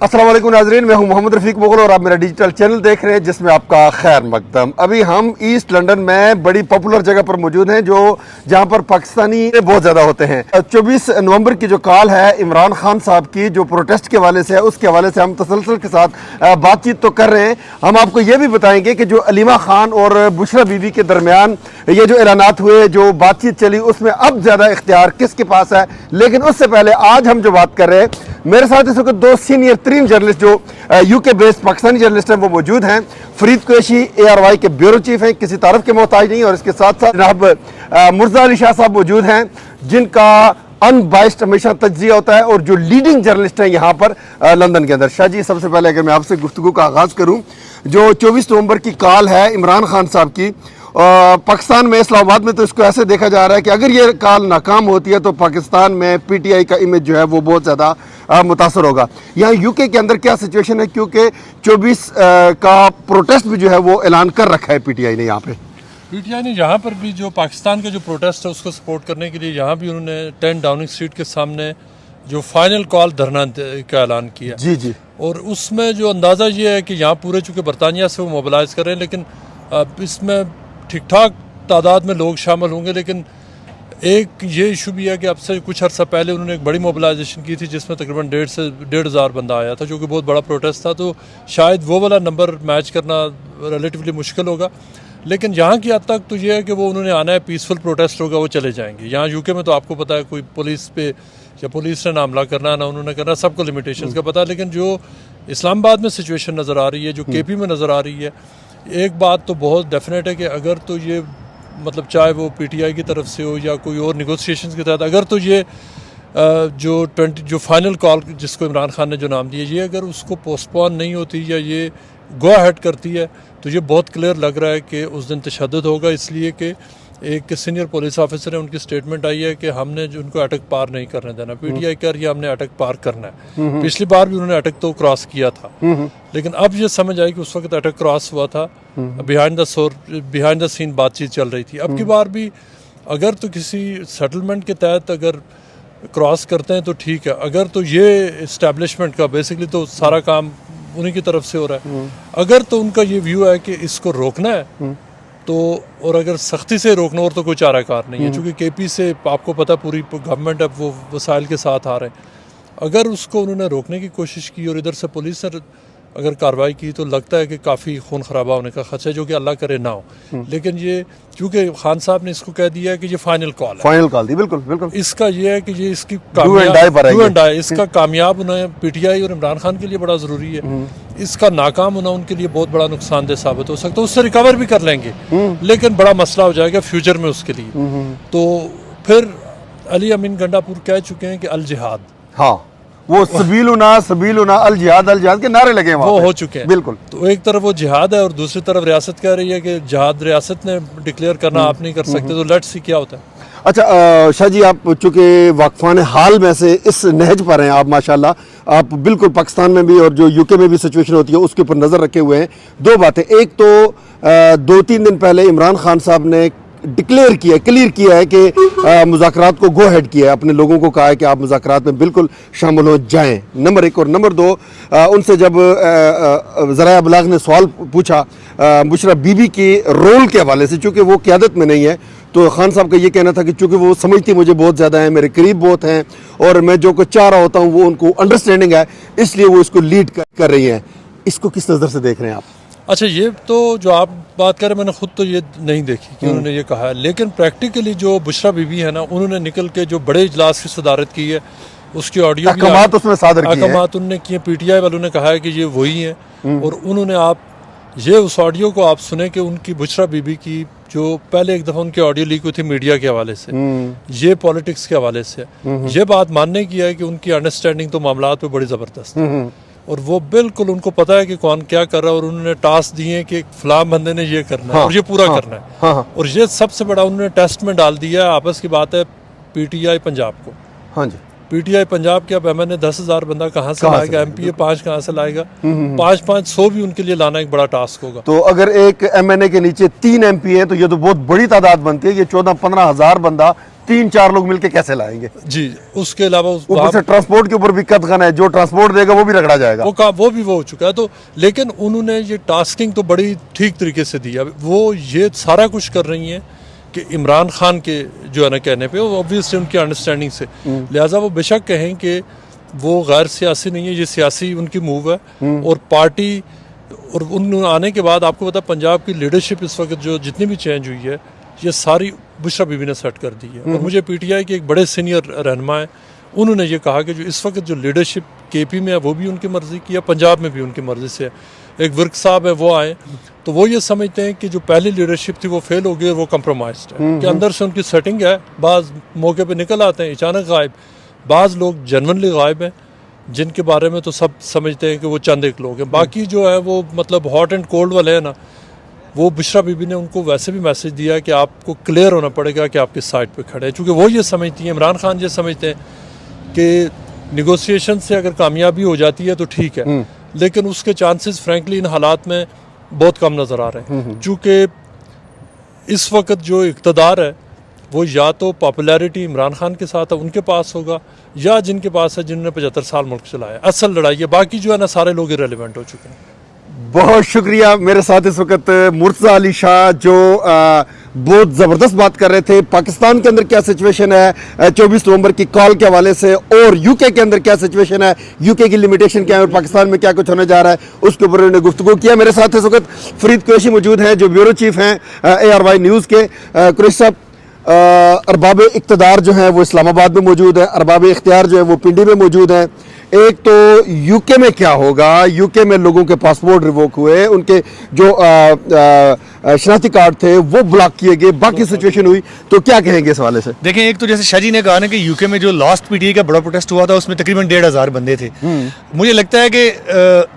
अस्सलाम वालेकुम नाज़रीन, मैं हूं मोहम्मद रफ़ीक मुग़ल और आप मेरा डिजिटल चैनल देख रहे हैं जिसमें आपका खैर मकदम। अभी हम ईस्ट लंदन में बड़ी पॉपुलर जगह पर मौजूद हैं जहां पर पाकिस्तानी बहुत ज़्यादा होते हैं। 24 नवंबर की जो कॉल है इमरान खान साहब की, जो प्रोटेस्ट के हवाले से है, उसके हवाले से हम तसलसल के साथ बातचीत तो कर रहे हैं। हम आपको ये भी बताएंगे कि जो अलीमा खान और बुशरा बीबी के दरमियान ये जो ऐलानात हुए, जो बातचीत चली, उसमें अब ज़्यादा इख्तियार किसके पास है। लेकिन उससे पहले आज हम जो बात कर रहे हैं, मेरे साथ इस वक्त दो सीनियर तरीन जर्नलिस्ट जो यूके बेस्ड पाकिस्तानी जर्नलिस्ट हैं वो मौजूद हैं। फरीद कुरैशी ARY के ब्यूरो चीफ हैं, किसी तारफ के मोहताज नहीं, और इसके साथ साथ जनाब मुर्जा अली शाह साहब मौजूद हैं जिनका अनबाइस्ड हमेशा तज्जिया होता है और जो लीडिंग जर्नलिस्ट हैं यहाँ पर लंदन के अंदर। शाह जी, सबसे पहले अगर मैं आपसे गुफ्तगू का आगाज़ करूँ, जो 24 नवंबर की कॉल है इमरान खान साहब की, पाकिस्तान में इस्लामाबाद में तो इसको ऐसे देखा जा रहा है कि अगर ये कॉल नाकाम होती है तो पाकिस्तान में PTI का इमेज जो है वो बहुत ज़्यादा मुतासर होगा। यहाँ यूके के अंदर क्या सिचुएशन है, क्योंकि 24 का प्रोटेस्ट भी जो है वो ऐलान कर रखा है PTI ने। यहाँ पे PTI ने यहाँ पर भी जो पाकिस्तान का जो प्रोटेस्ट है उसको सपोर्ट करने के लिए यहाँ भी उन्होंने 10 डाउनिंग स्ट्रीट के सामने जो फाइनल कॉल धरना का ऐलान किया। जी जी। और उसमें जो अंदाज़ा ये है कि यहाँ पूरे चूँकि बरतानिया से वो मोबिलाइज कर रहे हैं, लेकिन इसमें ठीक ठाक तादाद में लोग शामिल होंगे। लेकिन एक ये इशू भी है कि अब से कुछ अर्सा पहले उन्होंने एक बड़ी मोबिलाइजेशन की थी जिसमें तकरीबन 1,500 से 1,500 बंदा आया था, जो कि बहुत बड़ा प्रोटेस्ट था। तो शायद वो वाला नंबर मैच करना रिलेटिवली मुश्किल होगा। लेकिन यहाँ की हद तक तो ये है कि वो उन्होंने आना है, पीसफुल प्रोटेस्ट होगा, वो चले जाएंगे। यहाँ यूके में तो आपको पता है कोई पुलिस पे या पुलिस ने ना हमला करना ना उन्होंने करना, सबको लिमिटेशंस का पता है। लेकिन जो इस्लामाबाद में सिचुएशन नज़र आ रही है, जो KP में नज़र आ रही है, एक बात तो बहुत डेफिनेट है कि अगर तो ये मतलब चाहे वो PTI की तरफ से हो या कोई और निगोसिएशंस के तहत, अगर तो ये जो फाइनल कॉल जिसको इमरान खान ने जो नाम दिया, ये अगर उसको पोस्टपोन नहीं होती या ये गो अहेड करती है तो ये बहुत क्लियर लग रहा है कि उस दिन तशद्दुद होगा। इसलिए कि एक सीनियर पुलिस ऑफिसर है, उनकी स्टेटमेंट आई है कि हमने जो उनको अटक पार नहीं करने देना। PTI कह रही है हमने अटक पार करना है। पिछली बार भी उन्होंने अटक तो क्रॉस किया था, लेकिन अब ये समझ आई कि उस वक्त अटक क्रॉस हुआ था, बिहाइंड द सीन बातचीत चल रही थी। अब की बार भी अगर तो किसी सेटलमेंट के तहत अगर क्रॉस करते हैं तो ठीक है, अगर तो ये इस्टेब्लिशमेंट का बेसिकली तो सारा काम उन्हीं की तरफ से हो रहा है। अगर तो उनका ये व्यू है कि इसको रोकना है तो, और अगर सख्ती से रोकना और तो कोई चारा कार नहीं है, क्योंकि KP से आपको पता पूरी गवर्नमेंट अब वो वसाइल के साथ आ रहे हैं। अगर उसको उन्होंने रोकने की कोशिश की और इधर से पुलिस ने अगर कार्रवाई की तो लगता है कि काफ़ी खून खराबा होने का खदशा है, जो कि अल्लाह करे ना हो। लेकिन ये क्योंकि खान साहब ने इसको कह दिया है कि ये फाइनल कॉल है, फाइनल कॉल दी, बिल्कुल बिल्कुल। इसका ये है कि ये इसकी डू एंड डाई इसका कामयाब होना PTI और इमरान खान के लिए बड़ा ज़रूरी है। इसका नाकाम होना उनके लिए बहुत बड़ा नुकसानदेह साबित हो सकता है। उससे रिकवर भी कर लेंगे लेकिन बड़ा मसला हो जाएगा फ्यूचर में उसके लिए। तो फिर अली अमीन गंडापुर कह चुके हैं कि अल जिहाद, हाँ, वो सबीलुना अल जिहाद के नारे लगे वो हो चुके हैं। बिल्कुल। तो एक तरफ वो जिहाद है और दूसरी तरफ रियासत कह रही है कि जिहाद रियासत ने डिक्लेयर करना, आप नहीं कर सकते। तो लेट्स सी क्या होता है। अच्छा शाह जी, आप चूँकि वाकफान हाल में से इस नहज पर हैं, आप माशाल्लाह, आप बिल्कुल पाकिस्तान में भी और जो यूके में भी सिचुएशन होती है उसके ऊपर नज़र रखे हुए हैं। दो बातें, एक तो 2-3 दिन पहले इमरान खान साहब ने क्लियर किया है कि मुज़ाकरात को गो हेड किया है, अपने लोगों को कहा है कि आप मुज़ाकरात में बिल्कुल शामिल हो जाएं, नंबर 1। और नंबर 2, उनसे जब ज़राए अबलाग ने सवाल पूछा बुशरा बीबी की रोल के हवाले से, चूँकि वो क़यादत में नहीं है, तो खान साहब का ये कहना था कि चूँकि वो समझती मुझे बहुत ज़्यादा है, मेरे करीब बहुत हैं और मैं जो कुछ चाह रहा होता हूँ वो उनको अंडरस्टैंडिंग है, इसलिए वो इसको लीड कर रही हैं। इसको किस नज़र से देख रहे हैं आप? अच्छा, ये तो जो आप बात कर रहे हैं, मैंने खुद तो ये नहीं देखी कि उन्होंने ये कहा है, लेकिन प्रैक्टिकली जो बुशरा बीबी है ना, उन्होंने निकल के जो बड़े इजलास की सदारत की है, उसकी ऑडियो अहकामात उसमें सादर किए हैं। अहकामात उन्होंने किए, PTI वालों ने कहा है कि ये वही हैं। और उन्होंने आप ये उस ऑडियो को आप सुने कि उनकी बुशरा बीबी की जो पहले एक दफ़ा उनकी ऑडियो लीक हुई थी मीडिया के हवाले से, ये पॉलिटिक्स के हवाले से, ये बात मानने की है कि उनकी अंडरस्टैंडिंग तो मामलात पे बड़ी ज़बरदस्त है और वो बिल्कुल उनको पता है कि कौन क्या कर रहा है। और उन्होंने टास्क दिए हैं कि फलां बंदे ने ये करना है और ये पूरा करना है। और ये सबसे बड़ा उन्होंने टेस्ट में डाल दिया है। आपस की बात है PTI पंजाब को, हाँ जी, PTI पंजाब के अब MNA 10,000 बंदा कहाँ से लाएगा, MPA 5 कहाँ से लाएगा, 500 भी उनके लिए लाना एक बड़ा टास्क होगा। तो अगर एक MNA के नीचे 3 MP है तो ये तो बहुत बड़ी तादाद बनती है। ये 14-15 हजार बंदा 3-4 लोग मिलके कैसे लाएंगे जी। उसके अलावा ऊपर से ट्रांसपोर्ट के ऊपर भी कदगन है, जो ट्रांसपोर्ट देगा वो भी रगड़ा जाएगा। वो भी हो चुका है। तो लेकिन उन्होंने ये टास्किंग तो बड़ी ठीक तरीके से दी है। वो ये सारा कुछ कर रही हैं कि इमरान खान के जो है ना कहने पे, ऑब्वियसली उनकी अंडरस्टैंडिंग से, लिहाजा वो बेशक कहें कि वो गैर सियासी नहीं है, ये सियासी उनकी मूव है। और पार्टी और उन आने के बाद आपको पता पंजाब की लीडरशिप इस वक्त जो जितनी भी चेंज हुई है ये सारी बुशरा बीबी ने सेट कर दी है। और मुझे PTI के एक बड़े सीनियर रहनुमा है, उन्होंने ये कहा कि जो इस वक्त जो लीडरशिप KP में है वो भी उनकी मर्ज़ी की है, पंजाब में भी उनकी मर्ज़ी से है। एक विर्क साहब है वो आए तो वो ये समझते हैं कि जो पहली लीडरशिप थी वो फेल हो गई और वो कंप्रोमाइज्ड है, कि अंदर से उनकी सेटिंग है, बाज़ मौके पे निकल आते हैं अचानक गायब, बाज़ लोग जेन्युइनली गायब हैं जिनके बारे में तो सब समझते हैं कि वो चंद एक लोग हैं। बाकी जो है वो मतलब हॉट एंड कोल्ड वाले हैं ना, वो बुशरा बीबी ने उनको वैसे भी मैसेज दिया है कि आपको क्लियर होना पड़ेगा कि आप किस साइड पे खड़े हैं, क्योंकि वो ये समझती हैं, इमरान खान ये समझते हैं कि निगोसिएशन से अगर कामयाबी हो जाती है तो ठीक है, लेकिन उसके चांसेस फ्रैंकली इन हालात में बहुत कम नज़र आ रहे हैं। चूँकि इस वक्त जो इक़्तिदार है वो या तो पॉपुलैरिटी इमरान खान के साथ है उनके पास होगा, या जिनके पास है जिन्होंने 75 साल मुल्क चलाया। असल लड़ाई है, बाकी जो है ना सारे लोग इरेलीवेंट हो चुके हैं। बहुत शुक्रिया। मेरे साथ इस वक्त मुर्तज़ा अली शाह जो बहुत ज़बरदस्त बात कर रहे थे, पाकिस्तान के अंदर क्या सिचुएशन है 24 नवंबर की कॉल के हवाले से, और यूके के अंदर क्या सिचुएशन है, यूके की लिमिटेशन क्या है और पाकिस्तान में क्या कुछ होने जा रहा है, उसके ऊपर उन्होंने गुफ्तगू किया। मेरे साथ इस वक्त फरीद कुरैशी मौजूद हैं जो ब्यूरो चीफ हैं ARY न्यूज़ के। कुरैशी साहब, अरबाब इक़्तिदार जो हैं वो इस्लामाबाद में मौजूद है, अरबाब इख्तियार जो है वो पिंडी में मौजूद है। एक तो यूके में क्या होगा, यूके में लोगों के पासपोर्ट रिवोक हुए, उनके जो शनाख्ती कार्ड थे वो ब्लॉक किए गए, बाकी सिचुएशन हुई, तो क्या कहेंगे इस हवाले से? देखें, एक तो जैसे शाह जी ने कहा ना कि यूके में जो लास्ट PTI का बड़ा प्रोटेस्ट हुआ था उसमें तकरीबन 1,500 बंदे थे। मुझे लगता है कि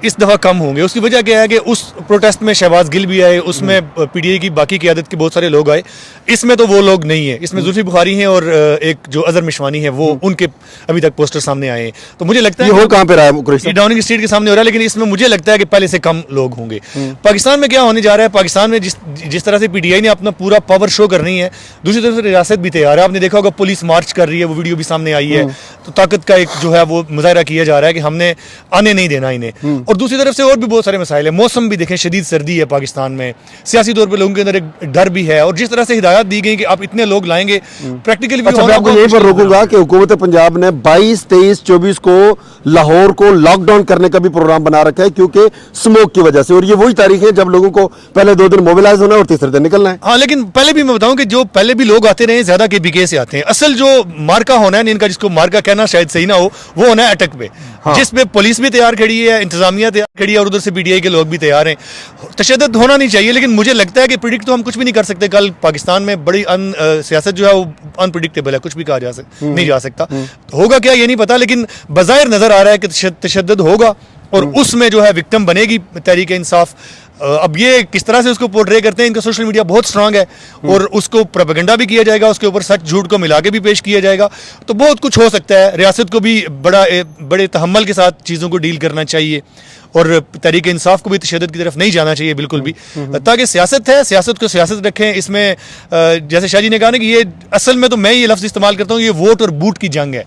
इस दफ़ा कम होंगे। उसकी वजह क्या है कि उस प्रोटेस्ट में शहबाज गिल भी आए, उसमें PTI की बाकी क़यादत के बहुत सारे लोग आए, इसमें तो वो लोग नहीं है। इसमें जुल्फी बुखारी हैं और एक जो अजहर मिशवानी है वो, उनके अभी तक पोस्टर सामने आए हैं। तो मुझे लगता है ये हो कहाँ पे रहा है, ये डाउनिंग स्ट्रीट के सामने हो रहा है, लेकिन इसमें मुझे लगता है कि पहले से कम लोग होंगे। पाकिस्तान में क्या होने जा रहा है, पाकिस्तान में जिस तरह से PTI ने अपना पूरा पावर शो करनी है, दूसरी तरफ से रियासत भी तैयार है। आपने देखा होगा पुलिस मार्च कर रही है, वो वीडियो भी सामने आई है। तो ताकत का एक जो है वो मुजाहरा किया जा रहा है कि हमने आने नहीं देना इन्हें। और दूसरी तरफ से और भी बहुत सारे मसाइल है। मौसम भी देखें, शदीद सर्दी है पाकिस्तान में, सियासी तौर पर लोगों के अंदर एक डर भी है। और जिस तरह से हिदायत दी गई कि आप इतने लोग लाएंगे, प्रैक्टिकली अच्छा, मैं आपको यहीं पर रोकूंगा कि हुकूमत पंजाब ने 22, 23, 24 को लाहौर को लॉकडाउन करने का भी प्रोग्राम बना रखा है, क्योंकि स्मोक की वजह से। और ये वही तारीख है जब लोगों को पहले 2 दिन मोबिलाइज होना है और तीसरे दिन निकलना है। हाँ, लेकिन पहले भी मैं बताऊं कि जो पहले भी लोग आते रहे ज्यादा KPK से आते हैं। असल जो मार्का होना है इनका, जिसको मार्का कहना शायद सही ना हो, वो होना है अटक पे। हाँ। जिसपे पुलिस भी तैयार खड़ी है, इंतजामिया तैयार खड़ी है और उधर से PTI के लोग भी तैयार हैं। तशद्दुद होना नहीं चाहिए, लेकिन मुझे लगता है कि प्रिडिक्ट तो हम कुछ भी नहीं कर सकते। कल पाकिस्तान में बड़ी सियासत जो है वो अनप्रिडिक्टेबल है, कुछ भी कहा नहीं जा सकता। होगा क्या ये नहीं पता, लेकिन बज़ाहिर नजर आ रहा है कि तशद्दुद होगा और उसमें जो है विक्टिम बनेगी तहरीक इंसाफ। अब ये किस तरह से उसको पोर्ट्रे करते हैं, इनका सोशल मीडिया बहुत स्ट्रांग है और उसको प्रोपेगेंडा भी किया जाएगा, उसके ऊपर सच झूठ को मिला के भी पेश किया जाएगा। तो बहुत कुछ हो सकता है। रियासत को भी बड़े तहम्मुल के साथ चीज़ों को डील करना चाहिए और तहरीक इंसाफ को भी तशद्दुद की तरफ नहीं जाना चाहिए बिल्कुल भी, ताकि सियासत है, सियासत को सियासत रखें। इसमें जैसे शाह जी ने कहा ना कि ये असल में तो मैं ये लफ्ज़ इस्तेमाल करता हूँ, ये वोट और बूट की जंग है।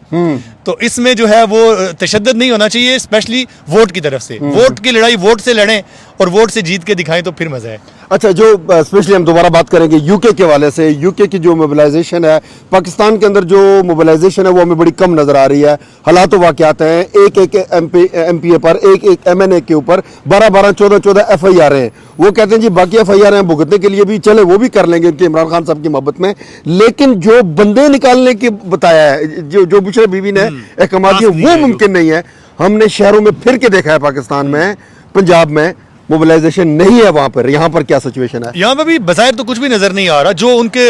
तो इसमें जो है वो तशद्दुद नहीं होना चाहिए, स्पेशली वोट की तरफ से। वोट की लड़ाई वोट से लड़ें और वोट से जीत के दिखाएं, तो फिर मजा है। अच्छा, जो स्पेशली हम दोबारा बात करेंगे यूके के हवाले से, यूके की जो मोबिलाइजेशन है, पाकिस्तान के अंदर जो मोबिलाइजेशन है वो हमें बड़ी कम नजर आ रही है। हालात वाक़यात हैं, एक MPA पर, एक MNA के ऊपर 12, 14 FIR हैं। वो कहते हैं जी बाकी FIR हैं भुगतने के लिए भी, चले वो भी कर लेंगे उनके इमरान खान साहब की मोहब्बत में, लेकिन जो बंदे निकालने की बताया है, जो बुशरा बीवी ने अहकाम दिए, वो मुमकिन नहीं है। हमने शहरों में फिर के देखा है, पाकिस्तान में, पंजाब में मोबिलाइजेशन नहीं है वहां पर। यहाँ पर क्या सिचुएशन है? यहाँ पे भी बज़ाहिर तो कुछ भी नजर नहीं आ रहा। जो उनके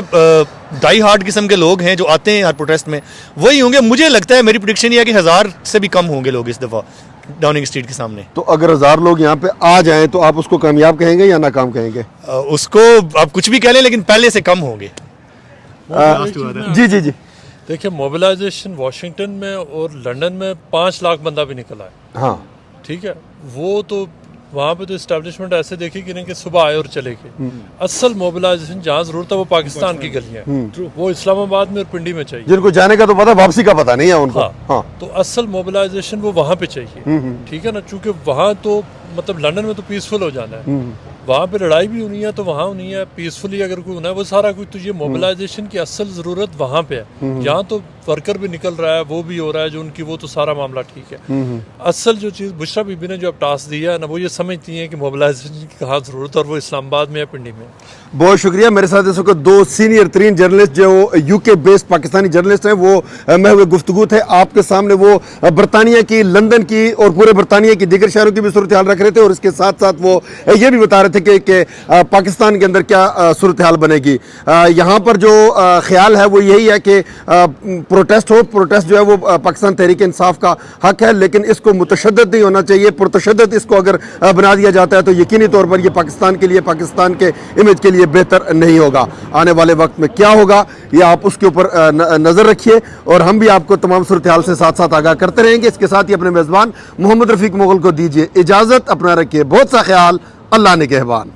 डाई हार्ड किस्म के लोग हैं जो आते हैं हर प्रोटेस्ट में, वही होंगे। मुझे लगता है, मेरी प्रेडिक्शन ये है कि 1000 से भी कम होंगे लोग इस दफा डाउनिंग स्ट्रीट के सामने। तो अगर 1000 लोग यहाँ पे आ जाएं तो आप उसको कामयाब कहेंगे या नाकाम कहेंगे? उसको आप कुछ भी कह लें, लेकिन पहले से कम होंगे। जी जी जी। देखिए मोबिलाइजेशन वाशिंगटन में और लंदन में 5 लाख बंदा भी निकला है, हाँ ठीक है। वो तो वहाँ पे तो इस्टेब्लिशमेंट ऐसे देखी कि नहीं कि सुबह आए और चले गए। असल मोबिलाइजेशन जहाँ जरूरत है वो पाकिस्तान की गलियाँ हैं, वो इस्लामाबाद में और पिंडी में चाहिए। जिनको जाने का तो पता, वापसी का पता नहीं है उनको। हाँ, हाँ तो असल मोबिलाइजेशन वो वहाँ पे चाहिए, ठीक है ना। चूंकि वहाँ तो मतलब लंदन में तो पीसफुल हो जाना है, वहाँ पे लड़ाई भी होनी है तो वहाँ होनी है, पीसफुली अगर कोई होना है वो सारा कुछ। तो ये मोबिलाइजेशन की असल ज़रूरत वहाँ पे है। यहाँ तो वर्कर भी निकल रहा है, वो भी हो रहा है जो उनकी, वो तो सारा मामला ठीक है। असल जो चीज़ बुशरा बीबी ने जो अब टास्क दिया है ना, वो ये समझती हैं कि मोबिलाइजेशन की कहाँ ज़रूरत है, और वो इस्लामाबाद में या पिंडी में। बहुत शुक्रिया। मेरे साथ इस वक्त 2 सीनियर तरीन जर्नलिस्ट जो यूके बेस्ड पाकिस्तानी जर्नलिस्ट हैं, वो मैं हुए गुफ्तगू थे आपके सामने। वो बरतानिया की, लंदन की और पूरे बरतानिया की दीगर शहरों की भी सूरत हाल रख रहे थे, और इसके साथ साथ वो ये भी बता रहे थे कि पाकिस्तान के अंदर क्या सूरत हाल बनेगी। यहाँ पर जो ख्याल है वो यही है कि प्रोटेस्ट हो, प्रोटेस्ट जो है वो पाकिस्तान तहरीक इंसाफ का हक है, लेकिन इसको मुतशद्दद नहीं होना चाहिए। पुरतशद्दद इसको अगर बना दिया जाता है तो यकीनी तौर पर ये पाकिस्तान के लिए, पाकिस्तान के इमेज के लिए बेहतर नहीं होगा। आने वाले वक्त में क्या होगा ये आप उसके ऊपर नजर रखिए, और हम भी आपको तमाम सूरत हाल से साथ साथ आगाह करते रहेंगे। इसके साथ ही अपने मेजबान मोहम्मद रफीक मुगल को दीजिए इजाजत। अपना रखिए बहुत सा ख्याल। अल्लाह निगहबान।